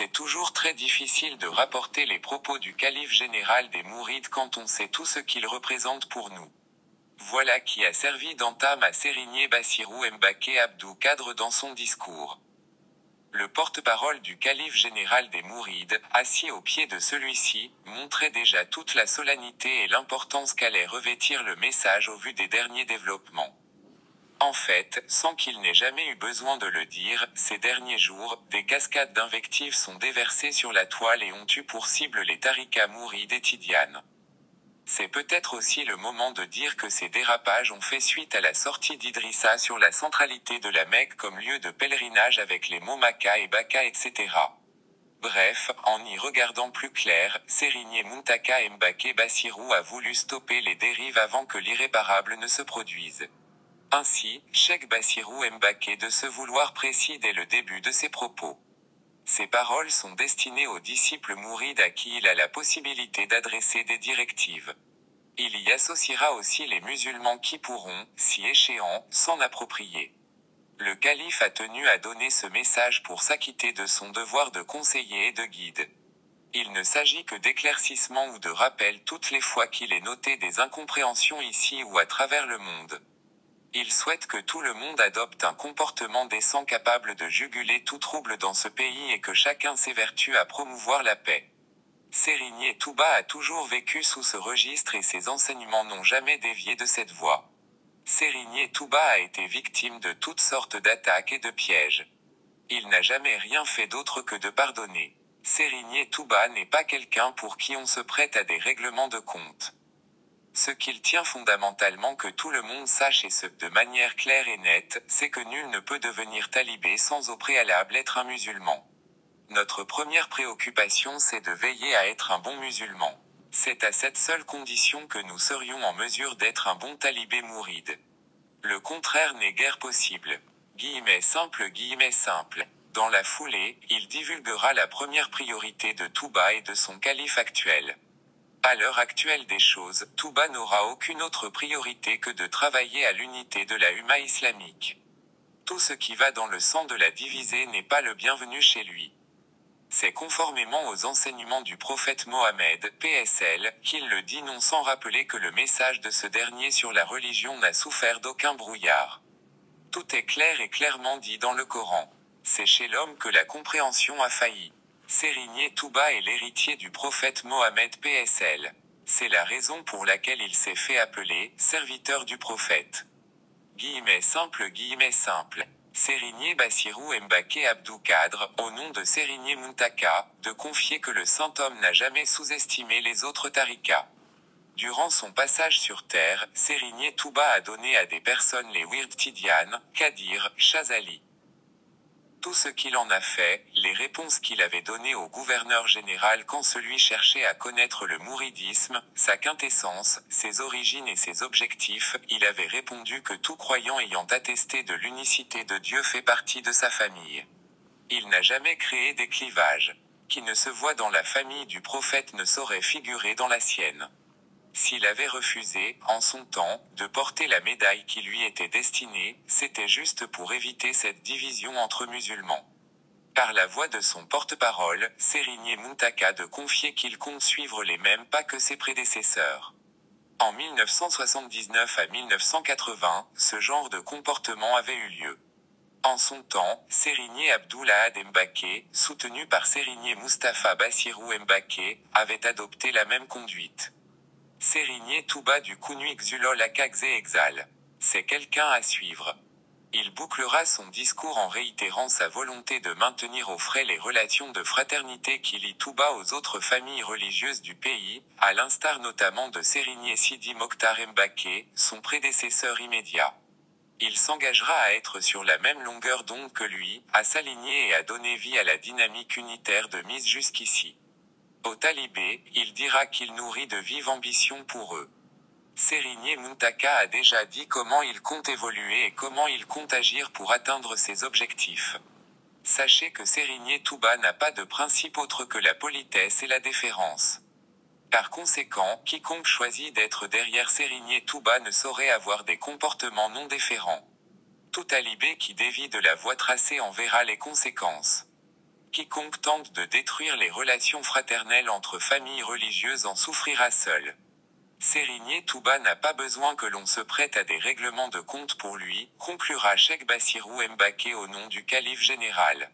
C'est toujours très difficile de rapporter les propos du calife général des Mourides quand on sait tout ce qu'il représente pour nous. Voilà qui a servi d'entame à Serigne Bassirou Mbacké Abdou Khadre dans son discours. Le porte-parole du calife général des Mourides, assis au pied de celui-ci, montrait déjà toute la solennité et l'importance qu'allait revêtir le message au vu des derniers développements. En fait, sans qu'il n'ait jamais eu besoin de le dire, ces derniers jours, des cascades d'invectives sont déversées sur la toile et ont eu pour cible les tariqas mourides et tidianes. C'est peut-être aussi le moment de dire que ces dérapages ont fait suite à la sortie d'Idrissa sur la centralité de la Mecque comme lieu de pèlerinage avec les mots Makka et Bakka etc. Bref, en y regardant plus clair, Serigne Muntaka Mbacké Bassirou a voulu stopper les dérives avant que l'irréparable ne se produise. Ainsi, Cheikh Bassirou Mbacké de se vouloir précis dès le début de ses propos. Ces paroles sont destinées aux disciples mourides à qui il a la possibilité d'adresser des directives. Il y associera aussi les musulmans qui pourront, si échéant, s'en approprier. Le calife a tenu à donner ce message pour s'acquitter de son devoir de conseiller et de guide. Il ne s'agit que d'éclaircissement ou de rappel toutes les fois qu'il est noté des incompréhensions ici ou à travers le monde. Il souhaite que tout le monde adopte un comportement décent capable de juguler tout trouble dans ce pays et que chacun s'évertue à promouvoir la paix. Serigne Touba a toujours vécu sous ce registre et ses enseignements n'ont jamais dévié de cette voie. Serigne Touba a été victime de toutes sortes d'attaques et de pièges. Il n'a jamais rien fait d'autre que de pardonner. Serigne Touba n'est pas quelqu'un pour qui on se prête à des règlements de compte. Ce qu'il tient fondamentalement que tout le monde sache et ce, de manière claire et nette, c'est que nul ne peut devenir talibé sans au préalable être un musulman. Notre première préoccupation c'est de veiller à être un bon musulman. C'est à cette seule condition que nous serions en mesure d'être un bon talibé mouride. Le contraire n'est guère possible. Guillemets simple. Dans la foulée, il divulguera la première priorité de Touba et de son calife actuel. À l'heure actuelle des choses, Touba n'aura aucune autre priorité que de travailler à l'unité de la Umma islamique. Tout ce qui va dans le sang de la diviser n'est pas le bienvenu chez lui. C'est conformément aux enseignements du prophète Mohammed, PSL, qu'il le dit non sans rappeler que le message de ce dernier sur la religion n'a souffert d'aucun brouillard. Tout est clair et clairement dit dans le Coran. C'est chez l'homme que la compréhension a failli. Serigne Touba est l'héritier du prophète Mohammed PSL. C'est la raison pour laquelle il s'est fait appeler « serviteur du prophète ». Guillemets simple. Serigne Bassirou Mbacké Abdou Khadre, au nom de Serigne Muntaka, de confier que le saint homme n'a jamais sous-estimé les autres tariqas. Durant son passage sur terre, Serigne Touba a donné à des personnes les wird tidianes, Qadir, Chazali. Tout ce qu'il en a fait, les réponses qu'il avait données au gouverneur général quand celui cherchait à connaître le mouridisme, sa quintessence, ses origines et ses objectifs, il avait répondu que tout croyant ayant attesté de l'unicité de Dieu fait partie de sa famille. Il n'a jamais créé des clivages. Qui ne se voit dans la famille du prophète ne saurait figurer dans la sienne. S'il avait refusé, en son temps, de porter la médaille qui lui était destinée, c'était juste pour éviter cette division entre musulmans. Par la voix de son porte-parole, Serigne Muntaka de confier qu'il compte suivre les mêmes pas que ses prédécesseurs. En 1979 à 1980, ce genre de comportement avait eu lieu. En son temps, Serigne Abdou Lahad Mbacké, soutenu par Serigne Mustapha Bassirou Mbacké, avait adopté la même conduite. Serigne Touba du Kounuik Zulol Akagze Exal. C'est quelqu'un à suivre. Il bouclera son discours en réitérant sa volonté de maintenir au frais les relations de fraternité qui lient Touba aux autres familles religieuses du pays, à l'instar notamment de Serigne Sidi Mokhtar Mbacké, son prédécesseur immédiat. Il s'engagera à être sur la même longueur d'onde que lui, à s'aligner et à donner vie à la dynamique unitaire de mise jusqu'ici. Aux talibés, il dira qu'il nourrit de vives ambitions pour eux. Serigne Muntaka a déjà dit comment il compte évoluer et comment il compte agir pour atteindre ses objectifs. Sachez que Serigne Touba n'a pas de principe autre que la politesse et la déférence. Par conséquent, quiconque choisit d'être derrière Serigne Touba ne saurait avoir des comportements non déférents. Tout talibé qui dévie de la voie tracée en verra les conséquences. Quiconque tente de détruire les relations fraternelles entre familles religieuses en souffrira seul. Sérigné Touba n'a pas besoin que l'on se prête à des règlements de compte pour lui, conclura Cheikh Bassirou Mbacké au nom du calife général.